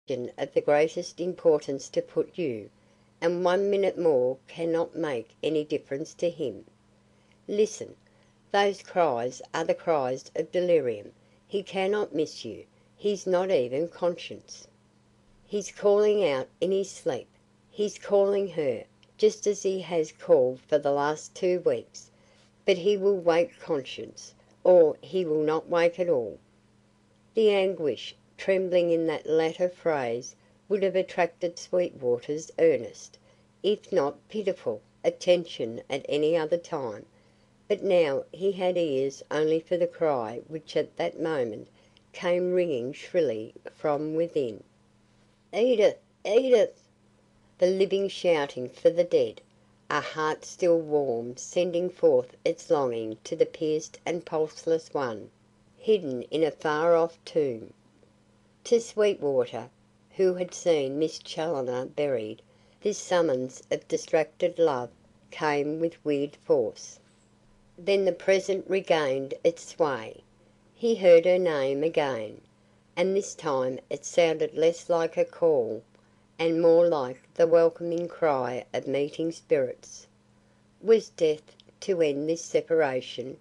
of the greatest importance to put you, and 1 minute more cannot make any difference to him. Listen. Those cries are the cries of delirium. He cannot miss you. He's not even conscious. He's calling out in his sleep. He's calling her, just as he has called for the last 2 weeks. But he will wake conscious, or he will not wake at all." The anguish trembling in that latter phrase would have attracted Sweetwater's earnest, if not pitiful, attention at any other time, but now he had ears only for the cry which at that moment came ringing shrilly from within. "Edith! Edith!" The living shouting for the dead, a heart still warm sending forth its longing to the pierced and pulseless one, hidden in a far-off tomb. To Sweetwater, who had seen Miss Challoner buried, this summons of distracted love came with weird force. Then the present regained its sway. He heard her name again, and this time it sounded less like a call and more like the welcoming cry of meeting spirits. Was death to end this separation?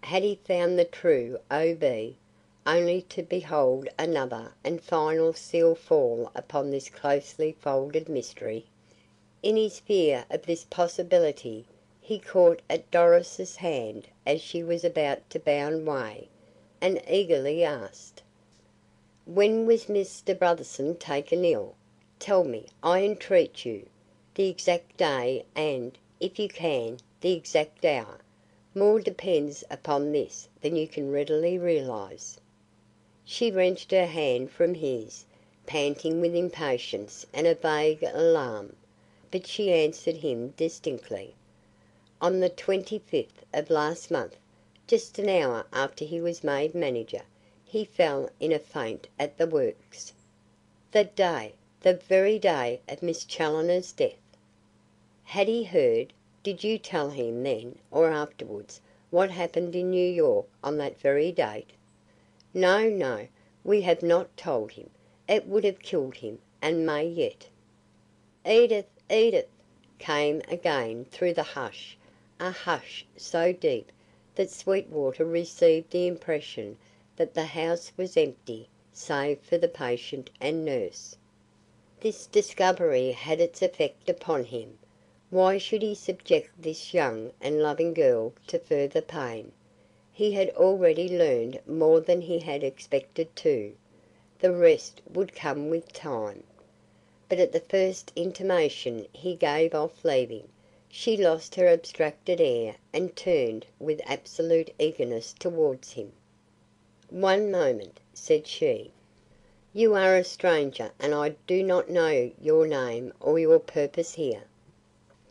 Had he found the true O.B., only to behold another and final seal fall upon this closely folded mystery? In his fear of this possibility, he caught at Doris's hand as she was about to bound way, and eagerly asked: "When was Mr. Brotherson taken ill? Tell me, I entreat you, the exact day and, if you can, the exact hour. More depends upon this than you can readily realize." She wrenched her hand from his, panting with impatience and a vague alarm, but she answered him distinctly: "On the 25th of last month, just an hour after he was made manager, he fell in a faint at the works." The day, the very day of Miss Challoner's death! Had he heard? Did you tell him then or afterwards what happened in New York on that very date? No, no, we have not told him. It would have killed him, and may yet. "Edith! Edith!" came again through the hush, a hush so deep that Sweetwater received the impression that the house was empty save for the patient and nurse. This discovery had its effect upon him. Why should he subject this young and loving girl to further pain? He had already learned more than he had expected to. The rest would come with time. But at the first intimation he gave off leaving, she lost her abstracted air and turned with absolute eagerness towards him. "One moment," said she. "You are a stranger and I do not know your name or your purpose here.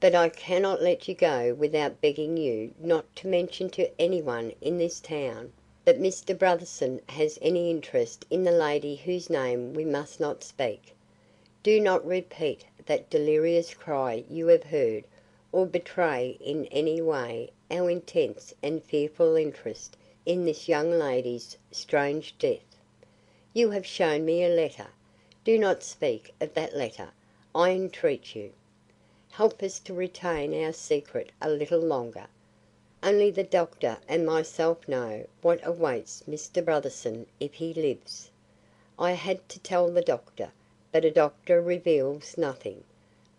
But I cannot let you go without begging you not to mention to anyone in this town that Mr. Brotherson has any interest in the lady whose name we must not speak. Do not repeat that delirious cry you have heard or betray in any way our intense and fearful interest in this young lady's strange death. You have shown me a letter. Do not speak of that letter, I entreat you. Help us to retain our secret a little longer. Only the doctor and myself know what awaits Mr. Brotherson if he lives. I had to tell the doctor, but a doctor reveals nothing.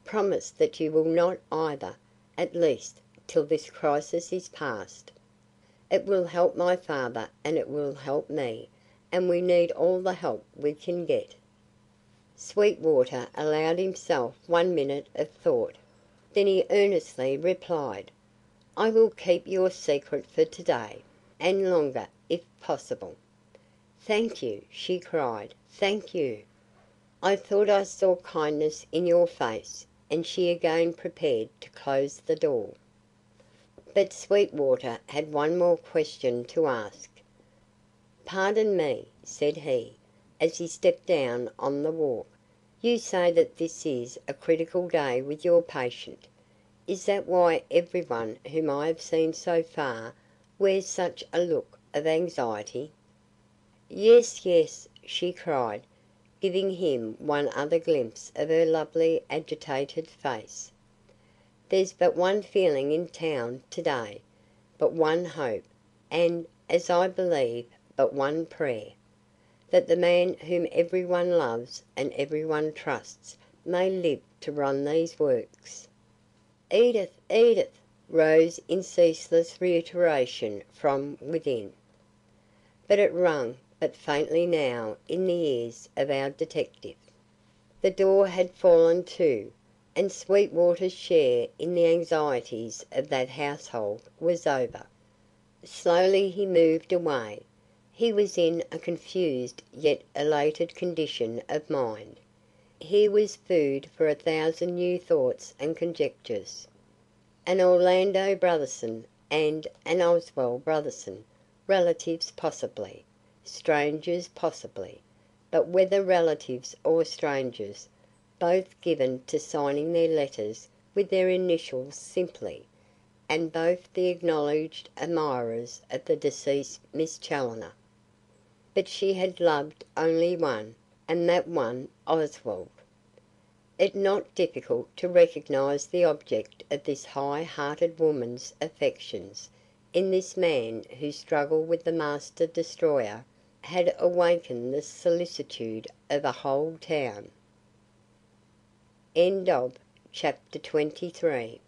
Promise that you will not either, at least till this crisis is past. It will help my father and it will help me, and we need all the help we can get." Sweetwater allowed himself 1 minute of thought. Then he earnestly replied: "I will keep your secret for today, and longer, if possible." "Thank you," she cried. "Thank you. I thought I saw kindness in your face," and she again prepared to close the door. But Sweetwater had one more question to ask. "Pardon me," said he, as he stepped down on the walk. "You say that this is a critical day with your patient. Is that why everyone whom I have seen so far wears such a look of anxiety?" "Yes, yes," she cried, giving him one other glimpse of her lovely, agitated face. "There's but one feeling in town to day, but one hope, and, as I believe, but one prayer: that the man whom every one loves and every one trusts may live to run these works." "Edith! Edith!" rose in ceaseless reiteration from within. But it rang but faintly now in the ears of our detective. The door had fallen to, and Sweetwater's share in the anxieties of that household was over. Slowly he moved away. He was in a confused yet elated condition of mind. Here was food for 1,000 new thoughts and conjectures. An Orlando Brotherson and an Oswald Brotherson, relatives possibly, strangers possibly, but whether relatives or strangers, both given to signing their letters with their initials simply, and both the acknowledged admirers of the deceased Miss Challoner. But she had loved only one, and that one Oswald. It not difficult to recognise the object of this high-hearted woman's affections in this man whose struggle with the master destroyer had awakened the solicitude of a whole town. Chapter 23